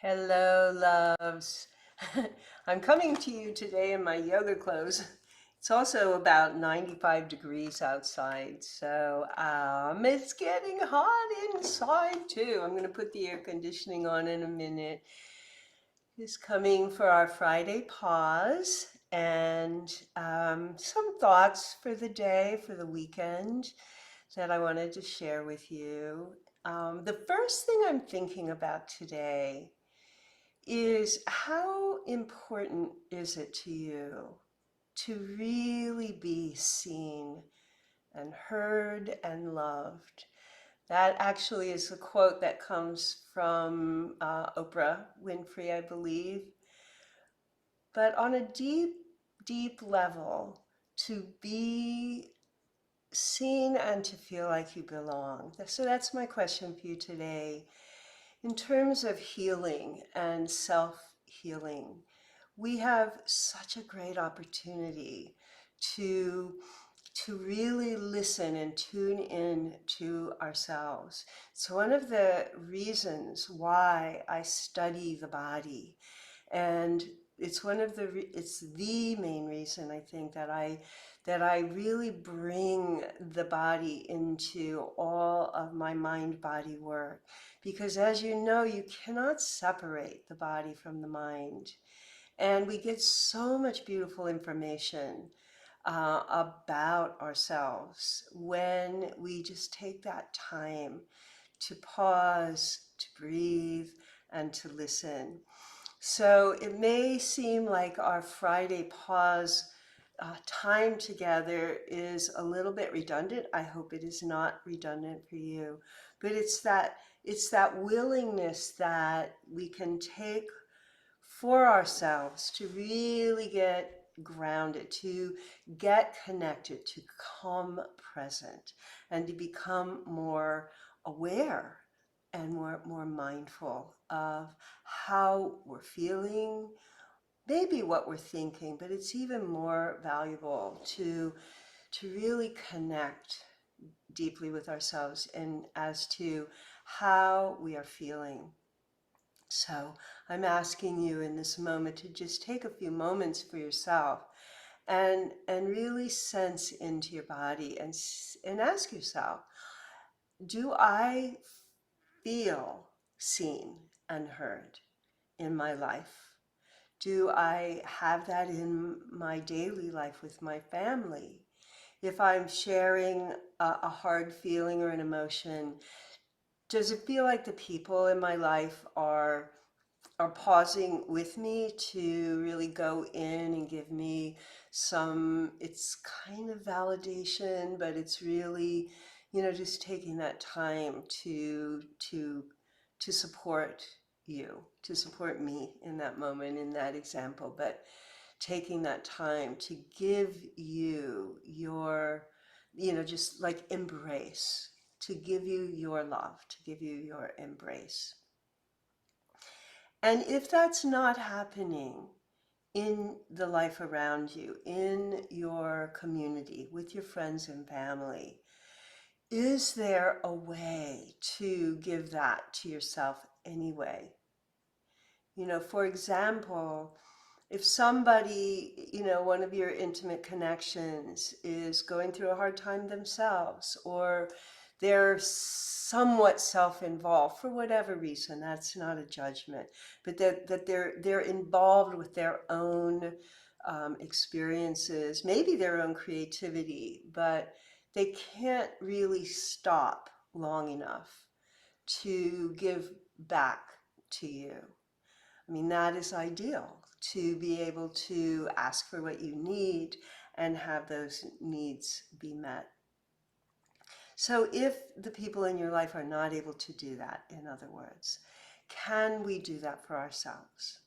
Hello, loves. I'm coming to you today in my yoga clothes. It's also about 95 degrees outside, so it's getting hot inside too. I'm going to put the air conditioning on in a minute. Just coming for our Friday pause and some thoughts for the day, for the weekend that I wanted to share with you. The first thing I'm thinking about today is how important is it to you to really be seen and heard and loved? That actually is a quote that comes from Oprah Winfrey, I believe. But on a deep, deep level, to be seen and to feel like you belong. So that's my question for you today. In terms of healing and self-healing, we have such a great opportunity to really listen and tune in to ourselves. It's one of the reasons why I study the body, and it's the main reason I think that I really bring the body into all of my mind body work, because as you know, you cannot separate the body from the mind. And we get so much beautiful information about ourselves when we just take that time to pause, to breathe, and to listen. So it may seem like our Friday pause time together is a little bit redundant. I hope it is not redundant for you, but it's that willingness that we can take for ourselves to really get grounded, to get connected, to come present, and to become more aware and more mindful of how we're feeling, maybe what we're thinking, but it's even more valuable to really connect deeply with ourselves and as to how we are feeling. So I'm asking you in this moment to just take a few moments for yourself and really sense into your body and ask yourself, do I feel seen and heard in my life? Do I have that in my daily life with my family? If I'm sharing a hard feeling or an emotion, does it feel like the people in my life are pausing with me to really go in and give me some, it's kind of validation, but it's really, just taking that time to support you, to support me in that moment, in that example, but taking that time to give you your, just like embrace, to give you your love, to give you your embrace. And if that's not happening in the life around you, in your community, with your friends and family, is there a way to give that to yourself anyway? For example, if somebody, one of your intimate connections is going through a hard time themselves, or they're somewhat self-involved for whatever reason, that's not a judgment, but that they're involved with their own experiences, maybe their own creativity, but they can't really stop long enough to give back to you. I mean, that is ideal, to be able to ask for what you need and have those needs be met. So if the people in your life are not able to do that, in other words, can we do that for ourselves?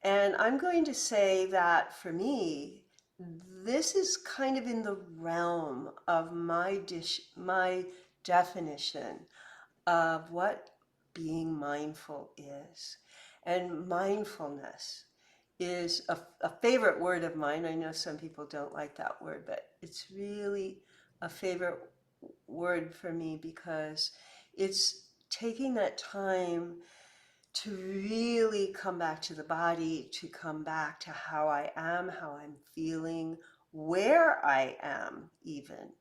And I'm going to say that for me, this is kind of in the realm of my definition of what being mindful is. And mindfulness is a favorite word of mine. I know some people don't like that word, but it's really a favorite word for me because it's taking that time to really come back to the body, to come back to how I am, how I'm feeling, where I am even.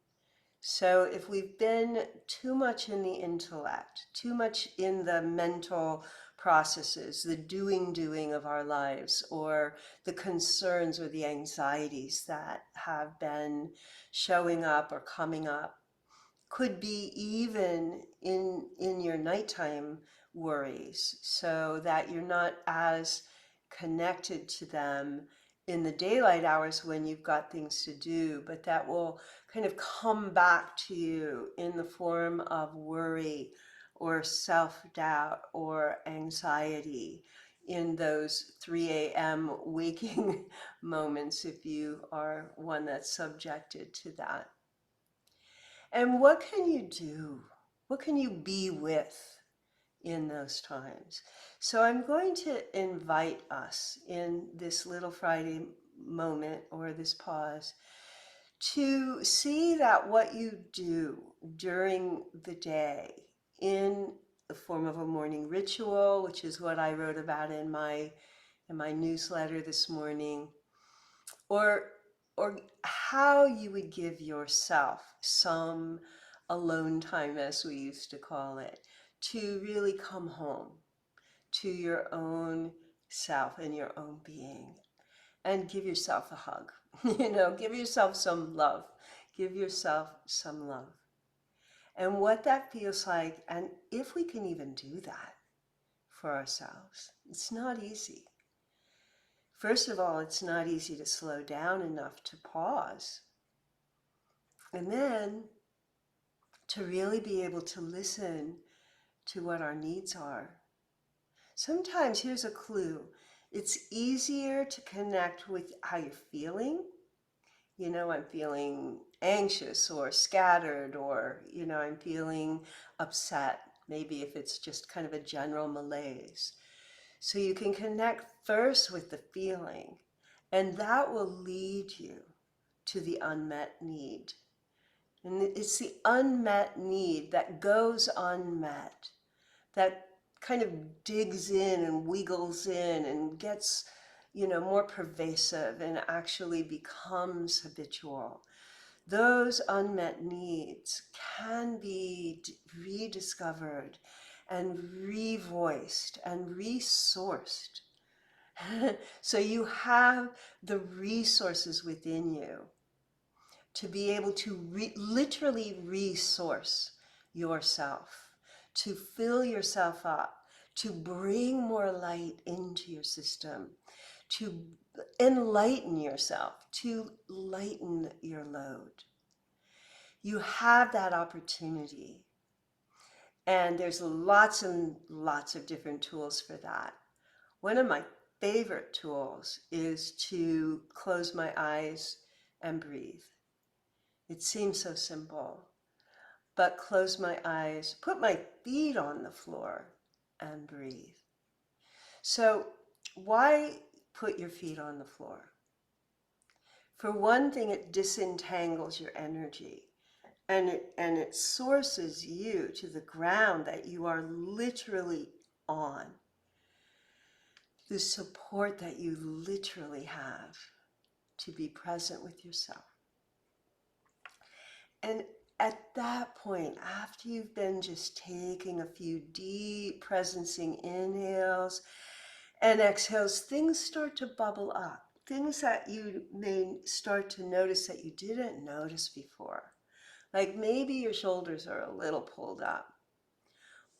So if we've been too much in the intellect, too much in the mental processes, the doing of our lives, or the concerns or the anxieties that have been showing up or coming up, could be even in your nighttime worries, so that you're not as connected to them in the daylight hours when you've got things to do, but that will kind of come back to you in the form of worry or self-doubt or anxiety in those 3 a.m. waking moments, if you are one that's subjected to that. And what can you do? What can you be with in those times? So I'm going to invite us in this Little Friday moment, or this pause, to see that what you do during the day in the form of a morning ritual, which is what I wrote about in my newsletter this morning, or how you would give yourself some alone time, as we used to call it, to really come home to your own self and your own being, and give yourself a hug. Give yourself some love. Give yourself some love. And what that feels like, and if we can even do that for ourselves, it's not easy. First of all, it's not easy to slow down enough to pause. And then to really be able to listen to what our needs are. Sometimes, here's a clue, it's easier to connect with how you're feeling. I'm feeling anxious or scattered, or, I'm feeling upset, maybe if it's just kind of a general malaise. So you can connect first with the feeling, and that will lead you to the unmet need. And it's the unmet need that goes unmet, that kind of digs in and wiggles in and gets, more pervasive and actually becomes habitual. Those unmet needs can be rediscovered and revoiced and resourced. So you have the resources within you to be able to literally resource yourself, to fill yourself up, to bring more light into your system, to enlighten yourself, to lighten your load. You have that opportunity. And there's lots and lots of different tools for that. One of my favorite tools is to close my eyes and breathe. It seems so simple, but close my eyes, put my feet on the floor, and breathe. So why put your feet on the floor? For one thing, it disentangles your energy, and it sources you to the ground that you are literally on. The support that you literally have to be present with yourself. And at that point, after you've been just taking a few deep presencing inhales and exhales, things start to bubble up. Things that you may start to notice that you didn't notice before. Like maybe your shoulders are a little pulled up.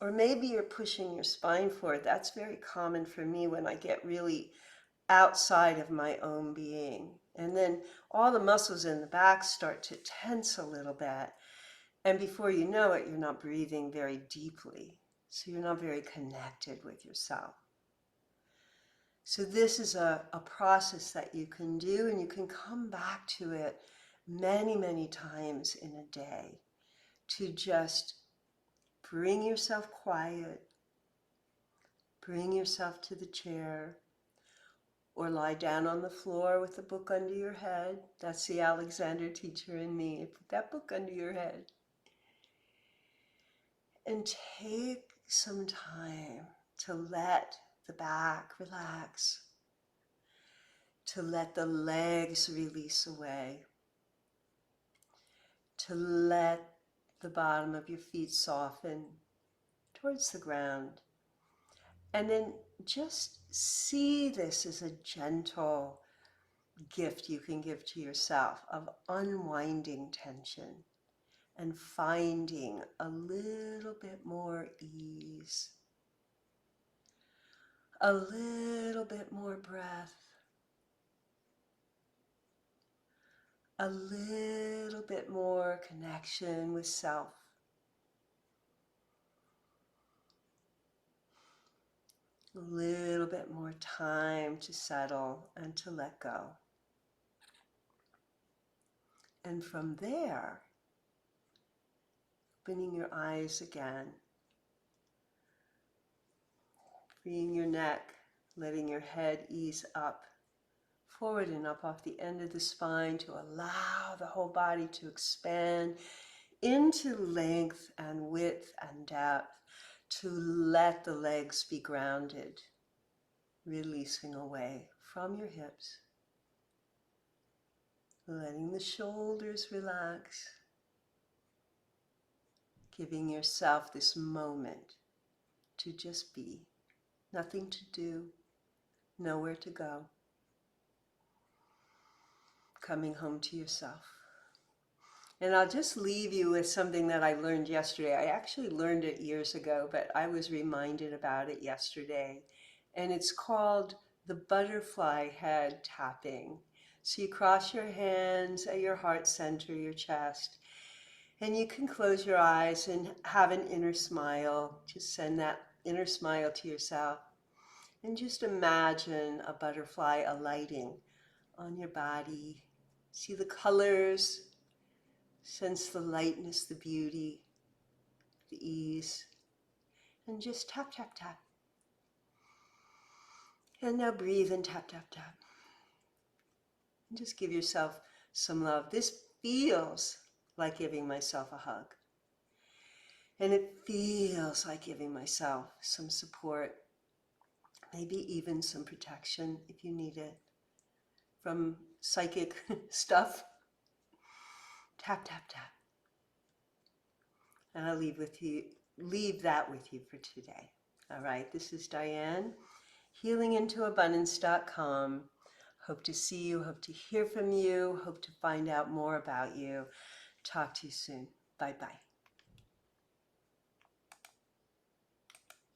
Or maybe you're pushing your spine forward. That's very common for me when I get really outside of my own being. And then all the muscles in the back start to tense a little bit. And before you know it, you're not breathing very deeply. So you're not very connected with yourself. So this is a process that you can do, and you can come back to it many, many times in a day to just bring yourself quiet, bring yourself to the chair, or lie down on the floor with a book under your head. That's the Alexander teacher in me. Put that book under your head. And take some time to let the back relax, to let the legs release away, to let the bottom of your feet soften towards the ground. And then just see this as a gentle gift you can give to yourself of unwinding tension and finding a little bit more ease, a little bit more breath, a little bit more connection with self. A little bit more time to settle and to let go. And from there, opening your eyes again, freeing your neck, letting your head ease up, forward and up off the end of the spine to allow the whole body to expand into length and width and depth, to let the legs be grounded, releasing away from your hips, letting the shoulders relax, giving yourself this moment to just be, nothing to do, nowhere to go, coming home to yourself. And I'll just leave you with something that I learned yesterday. I actually learned it years ago, but I was reminded about it yesterday. And it's called the butterfly head tapping. So you cross your hands at your heart center, your chest, and you can close your eyes and have an inner smile. Just send that inner smile to yourself. And just imagine a butterfly alighting on your body. See the colors. Sense the lightness, the beauty, the ease, and just tap, tap, tap. And now breathe and tap, tap, tap. And just give yourself some love. This feels like giving myself a hug. And it feels like giving myself some support, maybe even some protection if you need it, from psychic stuff. Tap, tap, tap. And I'll leave that with you for today. All right, this is Diane, healingintoabundance.com. Hope to see you, hope to hear from you, hope to find out more about you. Talk to you soon. Bye-bye.